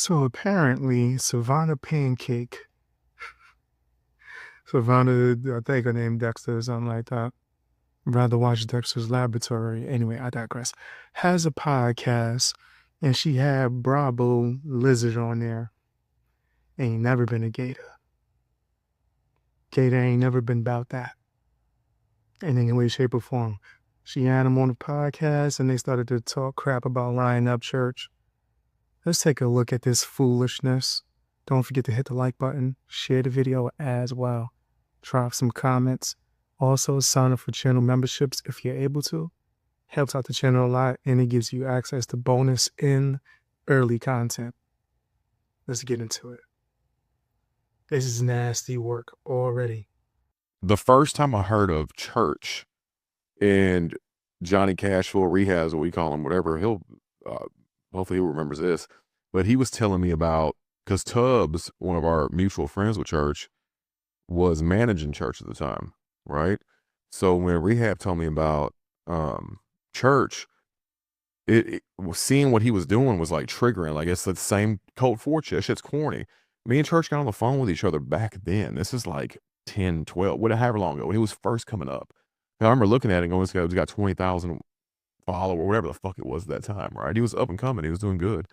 So apparently, Savannah Pancake, Savannah, I think her name Dexter or something like that. Rather watch Dexter's Laboratory. Anyway, I digress. Has a podcast, and she had BRABO Lizard on there. Ain't never been a gator. Gator ain't never been about that in any way, shape, or form. She had him on the podcast, and they started to talk crap about Ryan Upchurch. Let's take a look at this foolishness. Don't forget to hit the like button, share the video as well, drop some comments. Also, sign up for channel memberships if you're able to. Helps out the channel a lot, and it gives you access to bonus and early content. Let's get into it. This is nasty work already. The first time I heard of Church and Johnny Cashville Rehabs, what we call him, whatever, he'll hopefully he remembers this, but he was telling me about, because Tubbs, one of our mutual friends with Church, was managing Church at the time, right? So when Rehab told me about Church, it seeing what he was doing was like triggering. Like, it's the same Code 4 shit. That shit's corny. Me and Church got on the phone with each other back then. This is like 10, 12, whatever long ago, when he was first coming up. And I remember looking at it and going, this guy's got 20,000 followers, or whatever the fuck it was at that time, right? He was up and coming. He was doing good.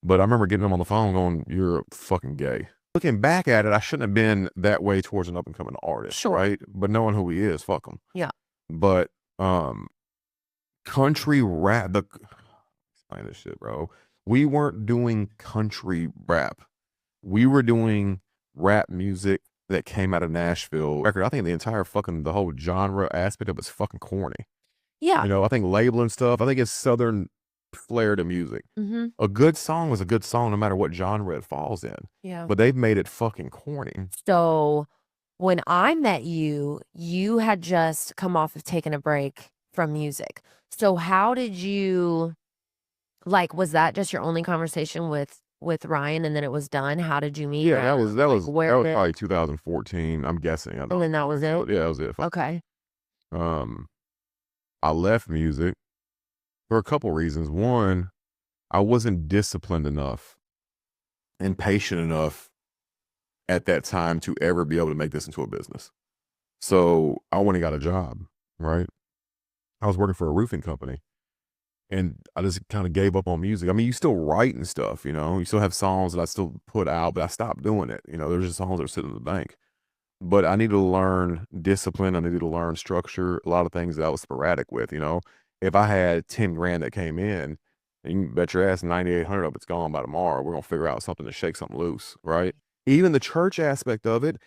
But I remember getting him on the phone going, you're fucking gay. Looking back at it, I shouldn't have been that way towards an up and coming artist, Sure. right? But knowing who he is, fuck him. Yeah. But country rap, explain this shit, bro. We weren't doing country rap. We were doing rap music that came out of Nashville. Record, I think the whole genre aspect of it's fucking corny. Yeah. You know, I think labeling stuff, I think it's Southern flair to music. Mm-hmm. A good song is a good song no matter what genre it falls in. Yeah. But they've made it fucking corny. So when I met you, you had just come off of taking a break from music. So how did you, like, was that just your only conversation with Ryan and then it was done? How did you meet? Yeah, that was where probably 2014, I'm guessing. And then that was it? Yeah, that was it. Okay. I left music for a couple reasons. One, I wasn't disciplined enough and patient enough at that time to ever be able to make this into a business. So I went and got a job, right? I was working for a roofing company, and I just kind of gave up on music. I mean, you still write and stuff, you know, you still have songs that I still put out, but I stopped doing it. You know, there's just songs that are sitting in the bank. But I needed to learn discipline. I needed to learn structure, a lot of things that I was sporadic with, you know. If I had 10 grand that came in, and you can bet your ass 9,800 of it's gone by tomorrow, we're going to figure out something to shake something loose, right? Even the church aspect of it,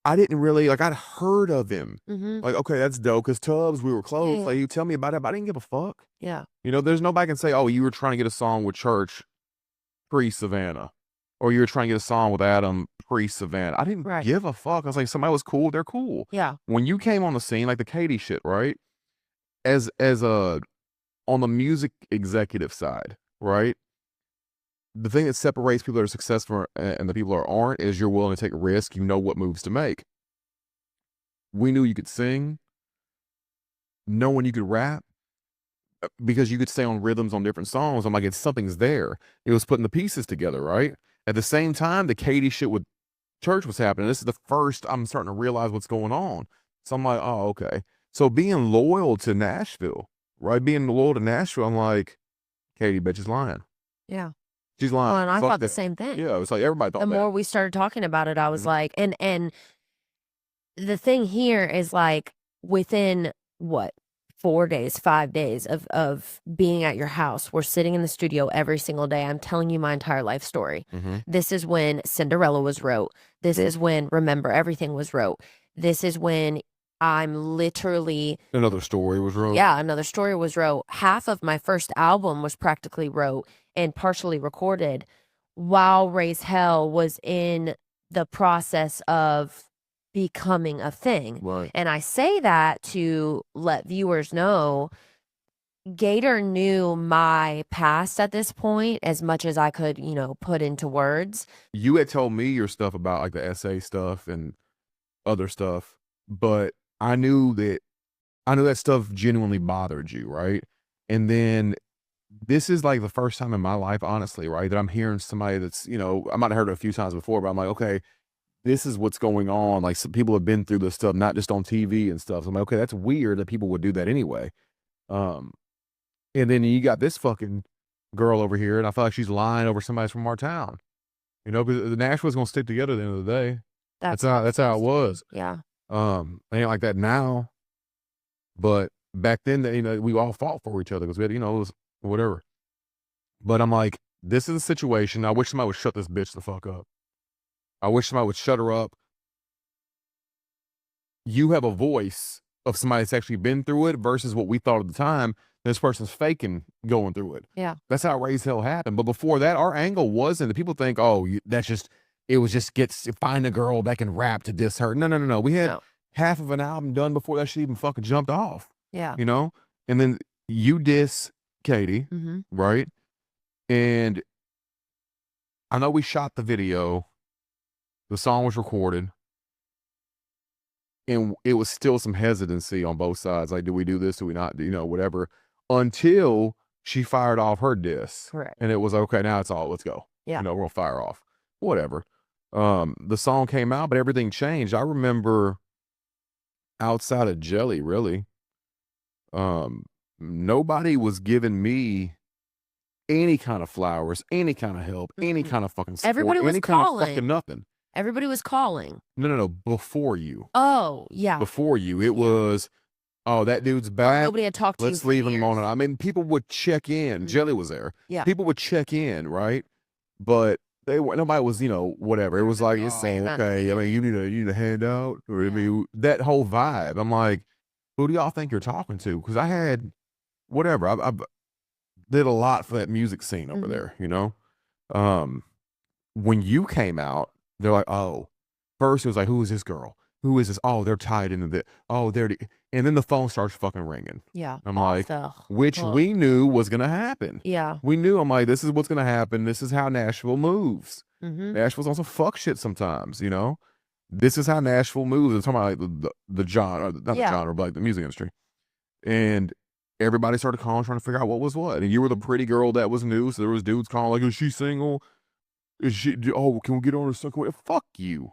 I didn't really, like, I'd heard of him. Mm-hmm. Like, okay, that's dope, because Tubbs, we were close. Yeah. Like, you tell me about it, but I didn't give a fuck. Yeah. You know, there's nobody can say, oh, you were trying to get a song with Church pre-Savannah, or you were trying to get a song with Adam pre-Savannah. I didn't give a fuck. I was like, somebody was cool, they're cool. Yeah. When you came on the scene, like the Katy shit, right? As on the music executive side, right? The thing that separates people that are successful and the people that aren't is you're willing to take a risk. You know what moves to make. We knew you could sing, knowing you could rap, because you could stay on rhythms on different songs. I'm like, it's something's there. It was putting the pieces together, right? At the same time, the Katy shit with Church was happening. This is the first I'm starting to realize what's going on. So I'm like, oh, okay. So being loyal to Nashville, right? Being loyal to Nashville, I'm like, Katy, bitch is lying. Yeah. She's lying. Well, and I thought the same thing. Yeah, it was like everybody thought the that. more we started talking about it, I was like, and the thing here is, like, within what, 4 days, 5 days of being at your house, we're sitting in the studio every single day. I'm telling you my entire life story. Mm-hmm. This is when Cinderella was wrote. This is when Remember Everything was wrote. This is when I'm literally... Another Story was wrote. Yeah, Another Story was wrote. Half of my first album was practically wrote and partially recorded while Raise Hell was in the process of becoming a thing. Right. And I say that to let viewers know Gator knew my past at this point as much as I could, you know, put into words. You had told me your stuff about, like, the essay stuff and other stuff, but I knew that stuff genuinely bothered you, right? And then this is like the first time in my life, honestly, right, that I'm hearing somebody that's, you know, I might have heard it a few times before, but I'm like, okay, this is what's going on. Like, some people have been through this stuff, not just on TV and stuff. So I'm like, okay, that's weird that people would do that anyway. Um, and then you got this fucking girl over here, and I feel like she's lying over somebody from our town. You know, because the Nashville's gonna stick together at the end of the day. That's how it was. Yeah. It ain't like that now, but back then, you know, we all fought for each other because we had, you know, it was whatever. But I'm like, this is a situation. I wish somebody would shut this bitch the fuck up. I wish somebody would shut her up. You have a voice of somebody that's actually been through it versus what we thought at the time. This person's faking going through it. Yeah. That's how Raise Hell happened. But before that, our angle wasn't that people think, oh, that's just, it was just find a girl that can rap to diss her. No. We had half of an album done before that shit even fucking jumped off. Yeah. You know? And then you diss Katy, right? And I know we shot the video. The song was recorded. And it was still some hesitancy on both sides. Like, do we do this? Do we not? You know, whatever. Until she fired off her diss. Correct. And it was, okay, now it's all, let's go. Yeah. You know, we'll fire off. Whatever. The song came out, but everything changed. I remember outside of Jelly, really, nobody was giving me any kind of flowers, any kind of help, any kind of fucking support, everybody was any calling. kind of fucking nothing. Everybody was calling. No. Before you. Oh, yeah. Before you. It was, oh, that dude's back. Nobody had talked to you. Let's leave him alone. I mean, people would check in. Jelly was there. Yeah. People would check in, right? But nobody was, you know, whatever. It was like, it's saying, okay, I mean, you need a handout, or I mean, that whole vibe. I'm like, who do y'all think you're talking to? Because I had whatever. I did a lot for that music scene over there, you know. When you came out, they're like, oh, first it was like, who is this girl? Who is this? Oh, they're tied into this. Oh, and then the phone starts fucking ringing. Yeah. I'm like, which we knew was going to happen. Yeah. We knew, I'm like, this is what's going to happen. This is how Nashville moves. Nashville's also fuck shit sometimes, you know? This is how Nashville moves. I'm talking about like the genre, not the genre, but like the music industry. And everybody started calling, trying to figure out what was what. And you were the pretty girl that was new. So there was dudes calling like, is she single? Is she, oh, can we get on her second? Fuck you.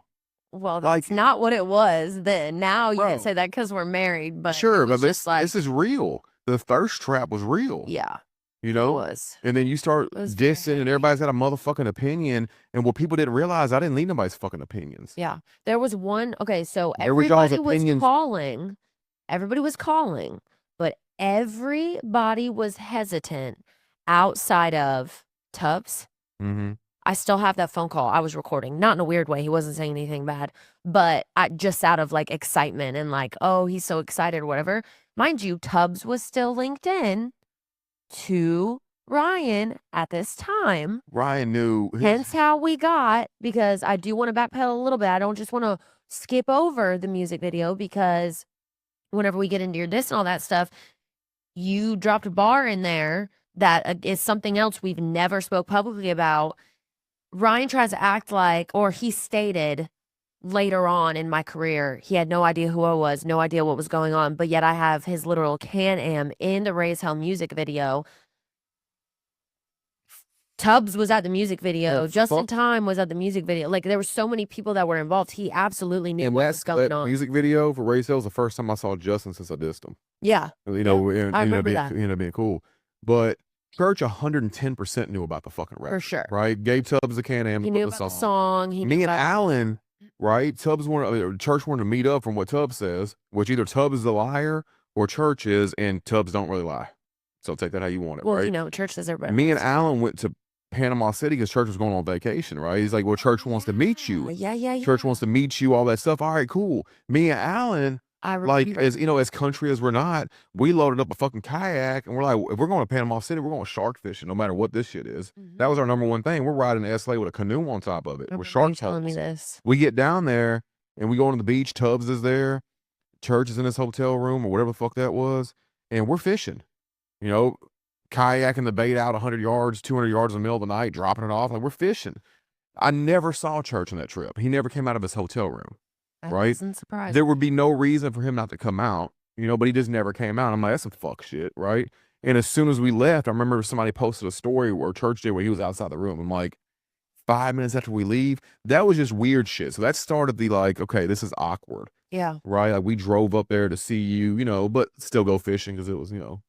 Well, that's not what it was then. Now you can say that because we're married, but sure, but this is real. The thirst trap was real. Yeah. You know? It was. And then you start dissing, and everybody's got a motherfucking opinion. And what people didn't realize, I didn't need nobody's fucking opinions. Yeah. There was one, okay, so everybody was calling. Everybody was calling, but everybody was hesitant outside of Tubbs. I still have that phone call. I was recording, not in a weird way. He wasn't saying anything bad, but just out of like excitement and like, oh, he's so excited or whatever. Mind you, Tubbs was still linked in to Ryan at this time. Ryan knew. Hence how we got, because I do want to backpedal a little bit. I don't just want to skip over the music video, because whenever we get into your diss and all that stuff, you dropped a bar in there that is something else we've never spoke publicly about. Ryan tries to act like, or he stated later on in my career, he had no idea who I was, no idea what was going on, but yet I have his literal Can-Am in the Raise Hell music video. Tubbs was at the music video. Justin Time was at the music video. Like, there were so many people that were involved. He absolutely knew what was going on. Music video for Raise Hell was the first time I saw Justin since I dissed him. Yeah. You know, I remember that. Ended up being cool. But Church 110% knew about the fucking record. For sure. Right? Gave Tubbs the Can-Am. He knew about the song. Me and Alan, right? Church wanted to meet up from what Tubbs says, which either Tubbs is a liar or Church is, and Tubbs don't really lie. So take that how you want it, well, right? You know, Church says everybody. Me and Alan went to Panama City because Church was going on vacation, right? He's like, well, Church wants to meet you. Yeah. Church wants to meet you, all that stuff. All right, cool. Me and Alan, like, as you know, as country as we're not, we loaded up a fucking kayak and we're like, if we're going to Panama City, we're going shark fishing, no matter what this shit is. That was our number one thing. We're riding the SLA with a canoe on top of it. With sharks telling me this. We get down there and we go on the beach. Tubbs is there. Church is in his hotel room or whatever the fuck that was. And we're fishing, you know, kayaking the bait out 100 yards, 200 yards in the middle of the night, dropping it off. Like, we're fishing. I never saw Church on that trip. He never came out of his hotel room. That right? doesn't surprise There would be no reason for him not to come out, you know, but he just never came out. I'm like, that's some fuck shit, right? And as soon as we left, I remember somebody posted a story or church did where he was outside the room. I'm like, 5 minutes after we leave, that was just weird shit. So that started the like, okay, this is awkward. Yeah. Right? Like we drove up there to see you, you know, but still go fishing because it was, you know,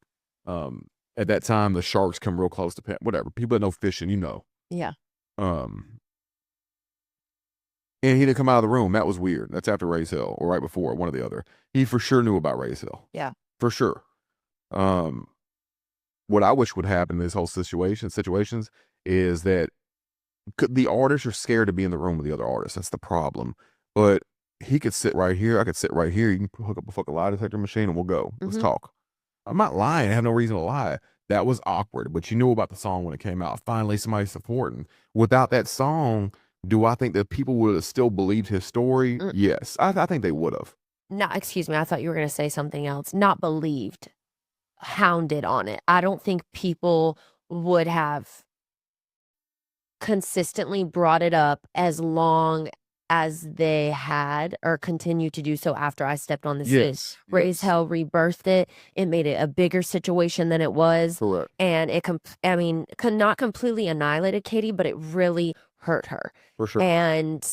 at that time the sharks come real close to whatever. People that know fishing, you know. Yeah. And he didn't come out of the room. That was weird. That's after Raise Hill or right before, one or the other. He for sure knew about Raise Hill. Yeah. For sure. What I wish would happen in this whole situations is that the artists are scared to be in the room with the other artists. That's the problem. But he could sit right here. I could sit right here. You can hook up a fucking lie detector machine and we'll go. Let's talk. I'm not lying. I have no reason to lie. That was awkward, but you knew about the song when it came out. Finally, somebody supporting. Without that song, do I think that people would have still believed his story? Yes. I think they would have. No, excuse me. I thought you were going to say something else. Not believed. Hounded on it. I don't think people would have consistently brought it up as long as they had or continue to do so after I stepped on the stage. Raise Hell rebirthed it. It made it a bigger situation than it was. Correct. And it, not completely annihilated Katy, but it really hurt her. For sure. And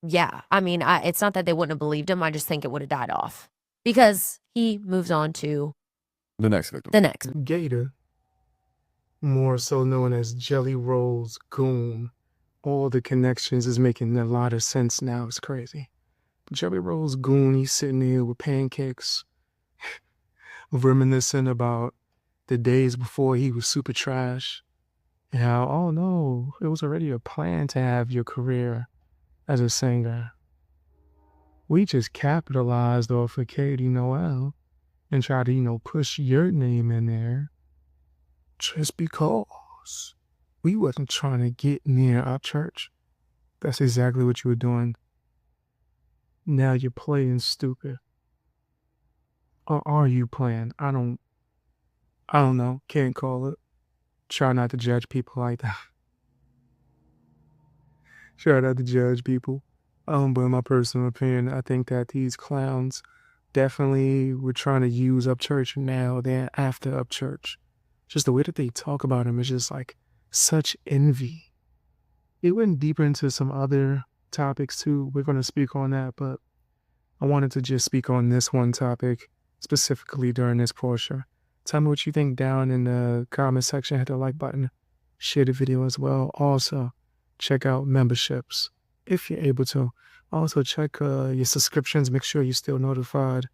yeah, I mean, it's not that they wouldn't have believed him. I just think it would have died off because he moves on to the next victim. The next. GATOR, more so known as Jelly Roll's goon. All the connections is making a lot of sense now. It's crazy. Jelly Roll's goon, he's sitting here with pancakes, reminiscing about the days before he was super trash. And how, oh no, it was already a plan to have your career as a singer. We just capitalized off of Katy Noel and try to, you know, push your name in there just because we wasn't trying to get near Upchurch. That's exactly what you were doing. Now you're playing stupid. Or are you playing? I don't know. Can't call it. Try not to judge people like that. Try not to judge people. But in my personal opinion, I think that these clowns definitely were trying to use Upchurch now than after Upchurch. Just the way that they talk about him is just like such envy. It went deeper into some other topics too. We're going to speak on that, but I wanted to just speak on this one topic specifically during this portion. Tell me what you think down in the comment section. Hit the like button. Share the video as well. Also, check out memberships if you're able to. Also, check your subscriptions. Make sure you're still notified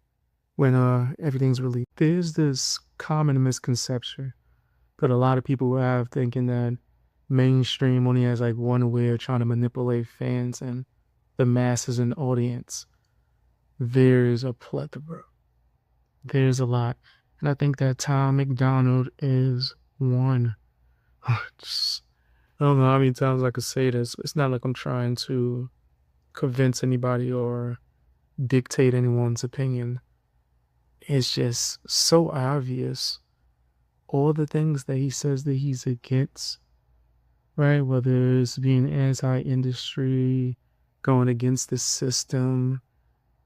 when everything's released. There's this common misconception that a lot of people have thinking that mainstream only has like one way of trying to manipulate fans and the masses and audience. There's a plethora. There's a lot. And I think that McDonald is one. I don't know how many times I could say this. It's not like I'm trying to convince anybody or dictate anyone's opinion. It's just so obvious. All the things that he says that he's against, right? Whether it's being anti-industry, going against the system,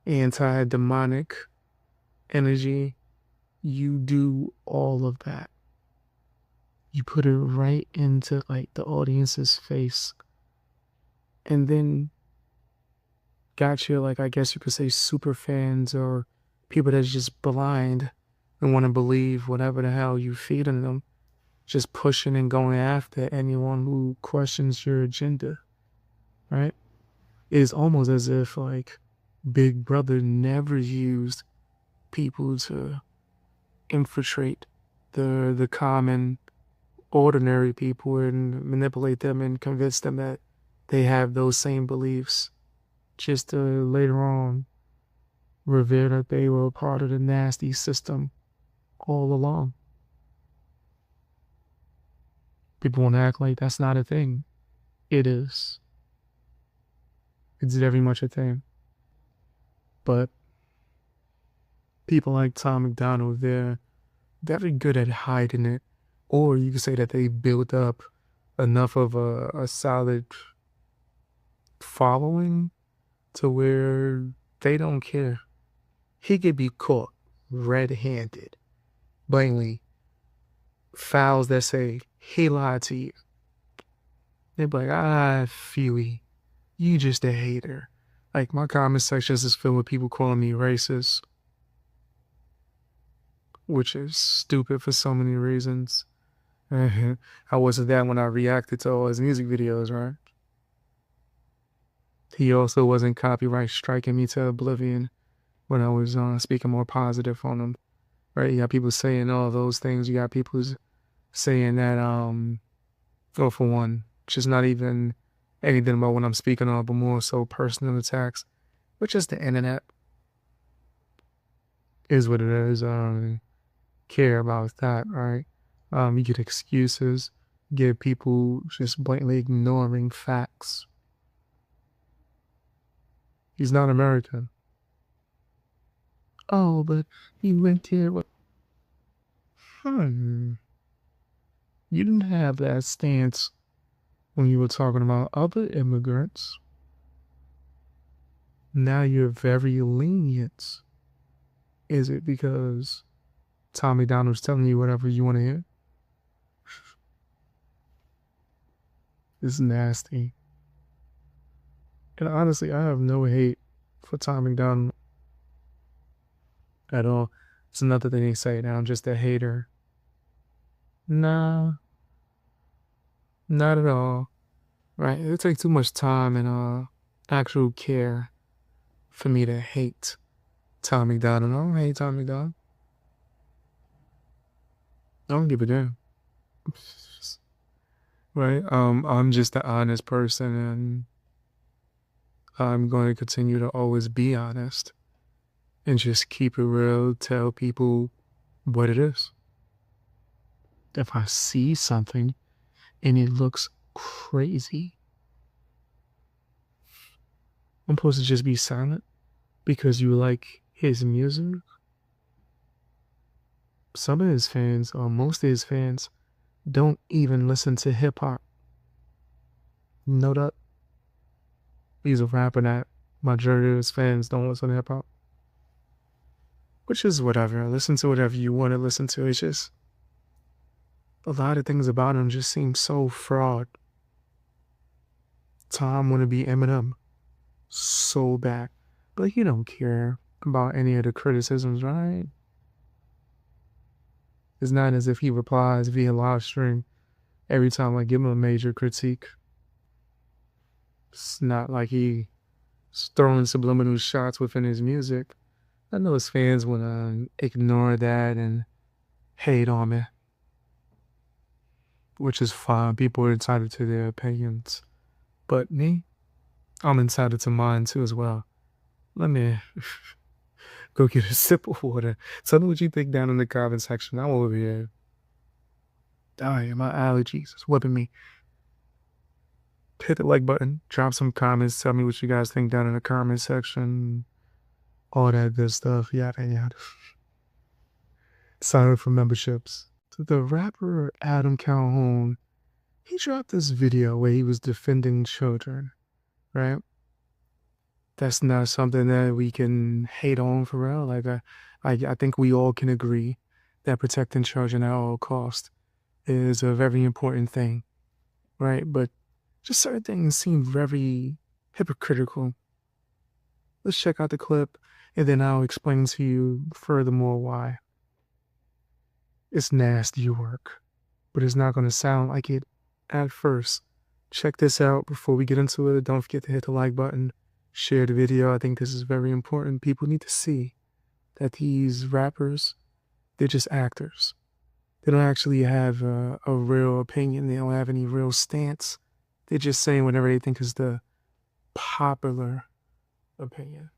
anti-demonic energy, you do all of that. You put it right into like the audience's face, and then got your, like, I guess you could say super fans or people that's just blind and want to believe whatever the hell you feeding them, just pushing and going after anyone who questions your agenda, right? It's almost as if like Big Brother never used people to infiltrate the common ordinary people and manipulate them and convince them that they have those same beliefs, just to later on reveal that they were a part of the nasty system all along. People want to act like that's not a thing. It is. It's very much a thing. But people like Tom McDonald, they're very good at hiding it. Or you could say that they built up enough of a solid following to where they don't care. He could be caught red-handed, blatantly files that say, he lied to you. They'd be like, Philly, you just a hater. Like, my comment sections is filled with people calling me racist, which is stupid for so many reasons. I wasn't that when I reacted to all his music videos, right? He also wasn't copyright striking me to oblivion when I was speaking more positive on him, right? You got people saying all those things. You got people saying that, well, for one, just not even anything about what I'm speaking on, but more so personal attacks, which is the internet. Is what it is. Care about that, right? You get excuses, get people just blatantly ignoring facts. He's not American. Oh, but he went here. You didn't have that stance when you were talking about other immigrants. Now you're very lenient. Is it because Tommy McDonald's telling you whatever you want to hear? It's nasty. And honestly, I have no hate for Tommy McDonald at all. It's another thing they say now, I'm just a hater. Nah, not at all. Right? It takes too much time and actual care for me to hate Tommy McDonald. I don't hate Tommy McDonald. I don't give a damn. Right? I'm just an honest person, and I'm going to continue to always be honest and just keep it real, tell people what it is. If I see something and it looks crazy, I'm supposed to just be silent because you like his music? Some of his fans, or most of his fans, don't even listen to hip hop. You know that? He's a rapper that majority of his fans don't listen to hip hop. Which is whatever. Listen to whatever you want to listen to. It's just a lot of things about him just seem so fraud. Tom wanna be Eminem so bad. But he don't care about any of the criticisms, right? It's not as if he replies via live stream every time I give him a major critique. It's not like he's throwing subliminal shots within his music. I know his fans wanna ignore that and hate on me, which is fine. People are entitled to their opinions. But me, I'm entitled to mine too as well. Let me go get a sip of water. Tell me what you think down in the comment section. I'm over here dying. My allergies is whipping me. Hit the like button. Drop some comments. Tell me what you guys think down in the comment section. All that good stuff. Yada yada. Sign up for memberships. The rapper Adam Calhoun, he dropped this video where he was defending children, right? That's not something that we can hate on for real. Like, I think we all can agree that protecting children at all costs is a very important thing, right? But just certain things seem very hypocritical. Let's check out the clip, and then I'll explain to you furthermore why. It's nasty work, but it's not going to sound like it at first. Check this out before we get into it. Don't forget to hit the like button. Share the video. I think this is very important. People need to see that these rappers, they're just actors. They don't actually have a real opinion. They don't have any real stance. They're just saying whatever they think is the popular opinion.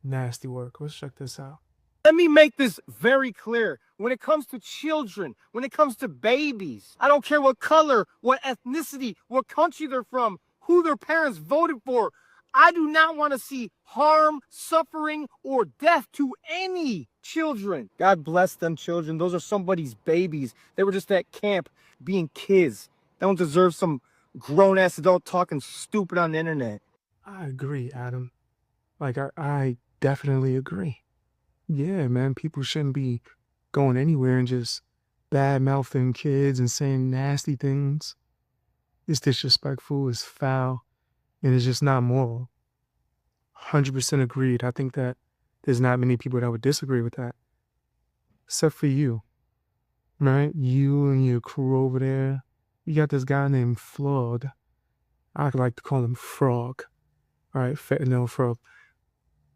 Nasty work. Let's check this out. Let me make this very clear. When it comes to children, when it comes to babies, I don't care what color, what ethnicity, what country they're from, who their parents voted for. I do not want to see harm, suffering, or death to any children. God bless them children. Those are somebody's babies. They were just at camp being kids. They don't deserve some grown-ass adult talking stupid on the internet. I agree, Adam. Like, I definitely agree. Yeah, man, people shouldn't be going anywhere and just bad-mouthing kids and saying nasty things. It's disrespectful, it's foul, and it's just not moral. 100% agreed. I think that there's not many people that would disagree with that, except for you, right? You and your crew over there. You got this guy named Flawd. I like to call him Frog. All right, fentanyl Frog.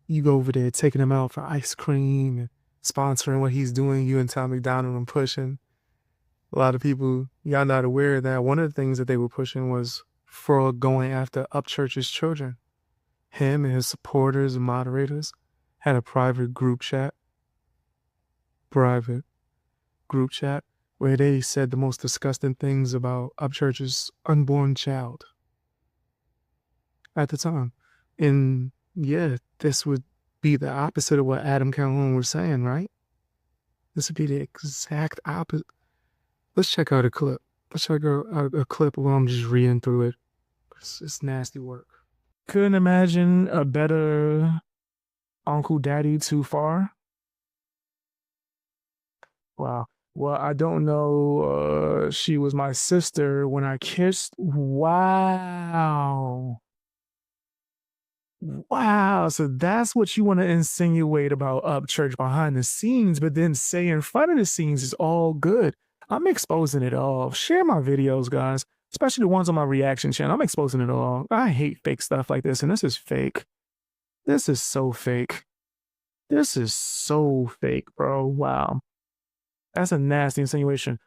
You go over there taking him out for ice cream and sponsoring what he's doing. You and Tom McDonald and pushing. A lot of people, y'all not aware that one of the things that they were pushing was Frog going after Upchurch's children. Him and his supporters and moderators had a private group chat where they said the most disgusting things about Upchurch's unborn child at the time. And yeah, this would be the opposite of what Adam Calhoun was saying, right? This would be the exact opposite. Let's check out a clip. Let's check out a clip where I'm just reading through it. It's nasty work. Couldn't imagine a better Uncle Daddy too far. Wow. Well, I don't know. She was my sister when I kissed. Wow. Wow. So that's what you want to insinuate about Upchurch behind the scenes, but then say in front of the scenes is all good. I'm exposing it all. Share my videos, guys, especially the ones on my reaction channel. I'm exposing it all. I hate fake stuff like this, and this is fake. This is so fake. This is so fake, bro. Wow. That's a nasty insinuation.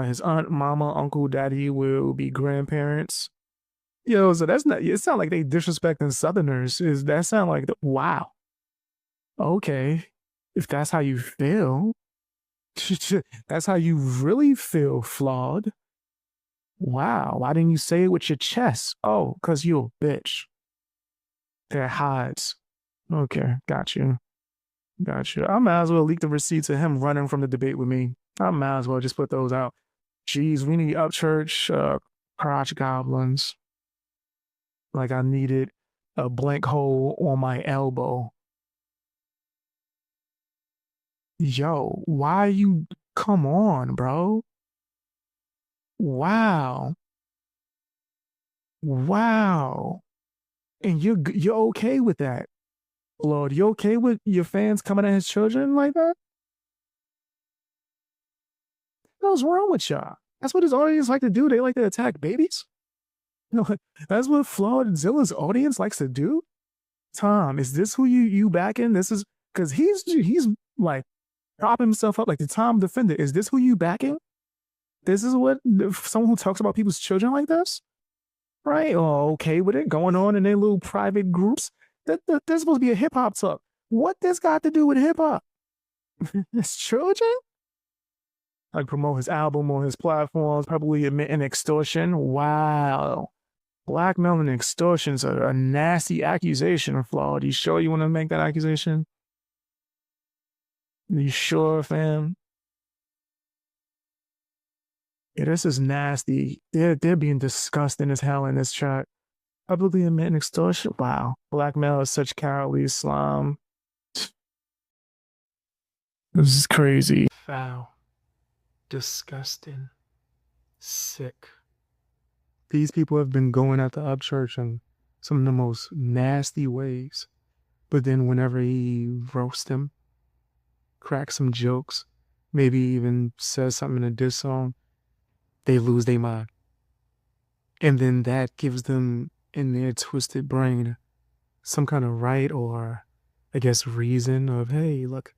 His aunt, mama, uncle, daddy will be grandparents. Yo, so that's not, it sounds like they disrespecting Southerners. That sound like, wow. Okay. If that's how you feel, that's how you really feel, Flawed. Wow. Why didn't you say it with your chest? Oh, because you're a bitch. That hides. Okay. Got you. I might as well leak the receipts of him running from the debate with me. I might as well just put those out. Jeez, we need Upchurch, crotch goblins. Like I needed a blank hole on my elbow. Yo, why you, come on, bro. Wow. And you're okay with that, Lord? You okay with your fans coming at his children like that? What's wrong with y'all? That's what his audience like to do. They like to attack babies. You know, that's what Flawed Zilla's audience likes to do. Tom, is this who you backing? This is because he's like propping himself up like the Tom defender. Is this who you backing? This is what someone who talks about people's children like this, right? Oh, okay with it going on in their little private groups. That's supposed to be a hip hop talk. What this got to do with hip hop? His children? Like promote his album on his platforms, probably admitting extortion. Wow. Blackmail and extortion's a nasty accusation, Flawed. You sure you want to make that accusation? You sure, fam? Yeah, this is nasty. They're being disgusting as hell in this chat. Publicly admitting extortion? Wow. Blackmail is such cowardly Islam. This is crazy. Foul. Disgusting. Sick. These people have been going at the Upchurch in some of the most nasty ways. But then whenever he roasts him, cracks some jokes, maybe even says something in a diss song, they lose their mind. And then that gives them, in their twisted brain, some kind of right or, I guess, reason of, hey, look,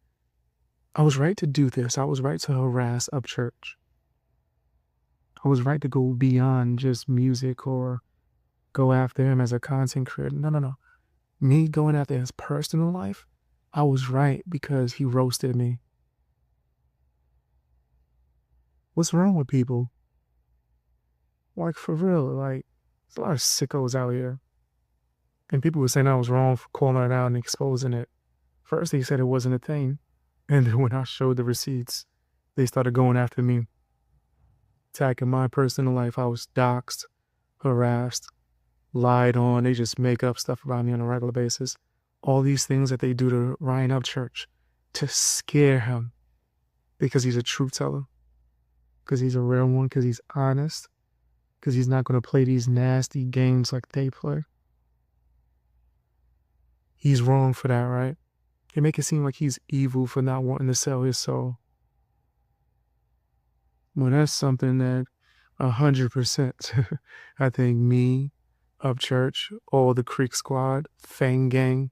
I was right to do this. I was right to harass Upchurch. I was right to go beyond just music or go after him as a content creator. No. Me going after his personal life, I was right because he roasted me. What's wrong with people? Like, for real, like, there's a lot of sickos out here. And people were saying I was wrong for calling it out and exposing it. First, they said it wasn't a thing. And then when I showed the receipts, they started going after me. Attacking my personal life. I was doxxed, harassed, lied on. They just make up stuff about me on a regular basis. All these things that they do to Ryan Upchurch to scare him because he's a truth teller. because he's a real one, because he's honest, because he's not going to play these nasty games like they play. He's wrong for that, right? They make it seem like he's evil for not wanting to sell his soul. Well, that's something that 100%, I think me, Upchurch, all the Creek Squad, Fang Gang,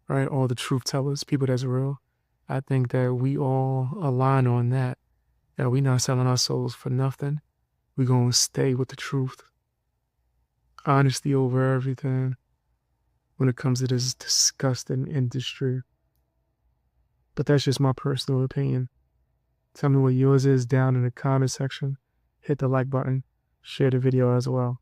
right? All the truth tellers, people that's real. I think that we all align on that we not selling our souls for nothing. We gonna stay with the truth. Honesty over everything when it comes to this disgusting industry. But that's just my personal opinion. Tell me what yours is down in the comment section. Hit the like button. Share the video as well.